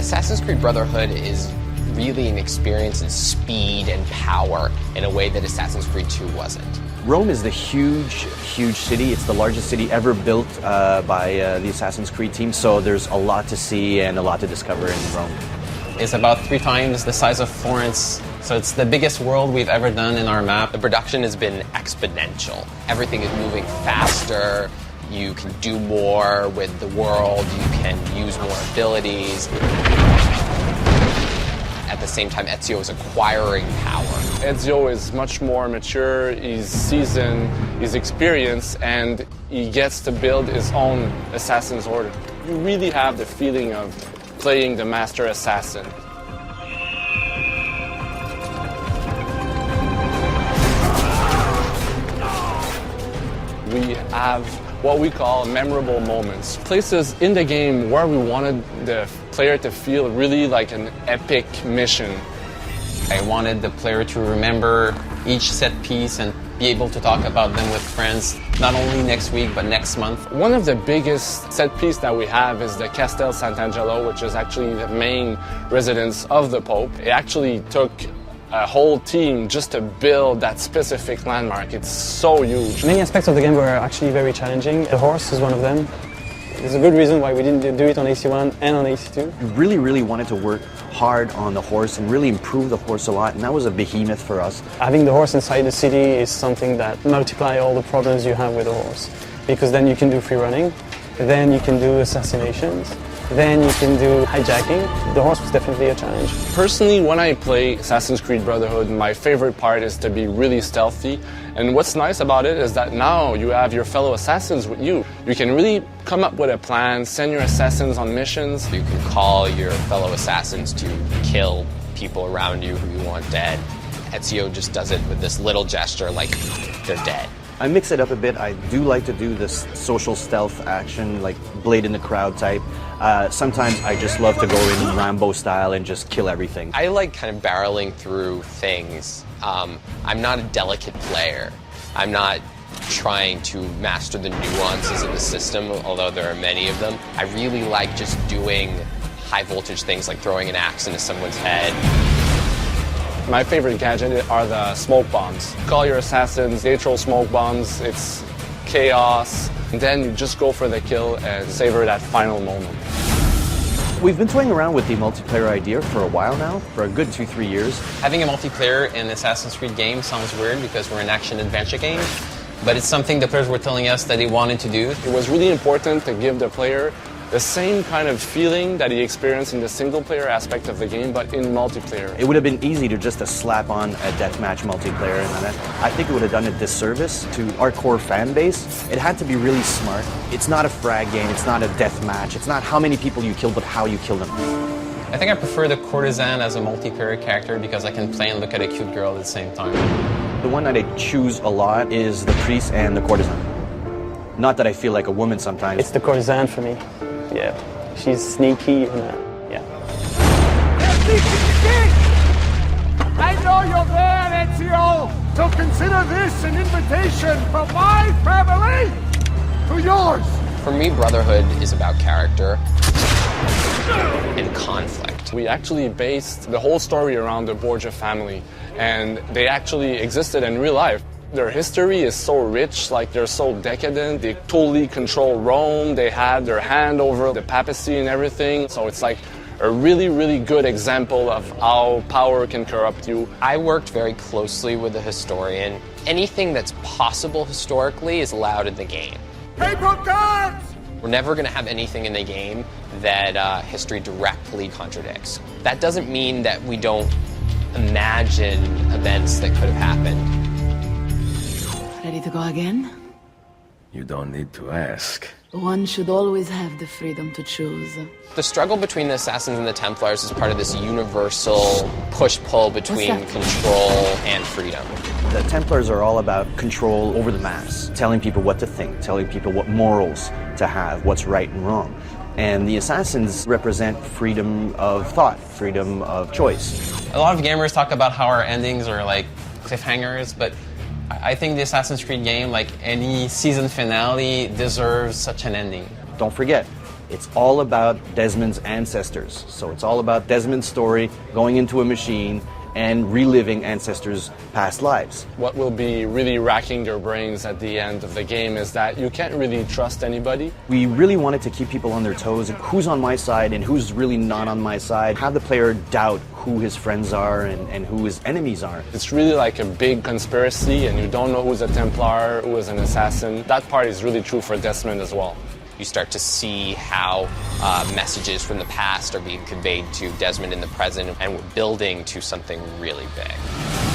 Assassin's Creed Brotherhood is really an experience in speed and power in a way that Assassin's Creed 2 wasn't. Rome is the huge city. It's the largest city ever built by the Assassin's Creed team, so there's a lot to see and a lot to discover in Rome. It's about 3 times the size of Florence, so it's the biggest world we've ever done in our map. The production has been exponential. Everything is moving faster. You can do more with the world. You can use more abilities. At the same time, Ezio is acquiring power. Ezio is much more mature, he's seasoned, he's experienced, and he gets to build his own Assassin's Order. You really have the feeling of playing the Master Assassin. We have what we call memorable moments. Places in the game where we wanted the player to feel really like an epic mission. I wanted the player to remember each set piece and be able to talk about them with friends, not only next week, but next month. One of the biggest set piece that we have is the Castel Sant'Angelo, which is actually the main residence of the Pope. It actually took a whole team just to build that specific landmark. It's so huge. Many aspects of the game were actually very challenging. The horse is one of them. There's a good reason why we didn't do it on AC1 and on AC2. We really wanted to work hard on the horse and really improve the horse a lot, and that was a behemoth for us. Having the horse inside the city is something that multiplies all the problems you have with the horse, because then you can do free running, then you can do assassinations, then you can do hijacking. The horse was definitely a challenge. Personally, when I play Assassin's Creed Brotherhood, my favorite part is to be really stealthy. And what's nice about it is that now you have your fellow assassins with you. You can really come up with a plan, send your assassins on missions. You can call your fellow assassins to kill people around you who you want dead. Ezio just does it with this little gesture like they're dead. I mix it up a bit. I do like to do this social stealth action, like Blade in the Crowd type. Sometimes I just love to go in Rambo style and just kill everything. I like kind of barreling through things. I'm not a delicate player. I'm not trying to master the nuances of the system, although there are many of them. I really like just doing high voltage things like throwing an axe into someone's head. My favorite gadget are the smoke bombs. Call your assassins, they throw smoke bombs, it's chaos. And then you just go for the kill and savor that final moment. We've been toying around with the multiplayer idea for a while now, for a good 2-3 years. Having a multiplayer in Assassin's Creed game sounds weird because we're an action-adventure game, but it's something the players were telling us that they wanted to do. It was really important to give the player the same kind of feeling that he experienced in the single-player aspect of the game, but in multiplayer. It would have been easy to just slap on a deathmatch multiplayer, and I think it would have done a disservice to our core fan base. It had to be really smart. It's not a frag game, it's not a deathmatch, it's not how many people you kill, but how you kill them. I think I prefer the courtesan as a multiplayer character because I can play and look at a cute girl at the same time. The one that I choose a lot is the priest and the courtesan. Not that I feel like a woman sometimes. It's the courtesan for me. Yeah, she's sneaky and yeah. I know you're there, Ezio, so consider this an invitation from my family to yours. For me, Brotherhood is about character and conflict. We actually based the whole story around the Borgia family, and they actually existed in real life. Their history is so rich, like they're so decadent, they totally control Rome, they had their hand over the papacy and everything, so it's like a really, really good example of how power can corrupt you. I worked very closely with a historian. Anything that's possible historically is allowed in the game. Paper cards! We're never going to have anything in the game that history directly contradicts. That doesn't mean that we don't imagine events that could have happened. Ready to go again? You don't need to ask. One should always have the freedom to choose. The struggle between the Assassins and the Templars is part of this universal push-pull between control and freedom. The Templars are all about control over the mass, telling people what to think, telling people what morals to have, what's right and wrong. And the Assassins represent freedom of thought, freedom of choice. A lot of gamers talk about how our endings are like cliffhangers, but I think the Assassin's Creed game, like any season finale, deserves such an ending. Don't forget, It's all about Desmond's ancestors. So it's all about Desmond's story going into a machine and reliving ancestors' past lives. What will be really racking your brains at the end of the game is that you can't really trust anybody. We really wanted to keep people on their toes, who's on my side and who's really not on my side, have the player doubt who his friends are and who his enemies are. It's really like a big conspiracy and you don't know who's a Templar, who is an assassin. That part is really true for Desmond as well. You start to see how messages from the past are being conveyed to Desmond in the present, and we're building to something really big.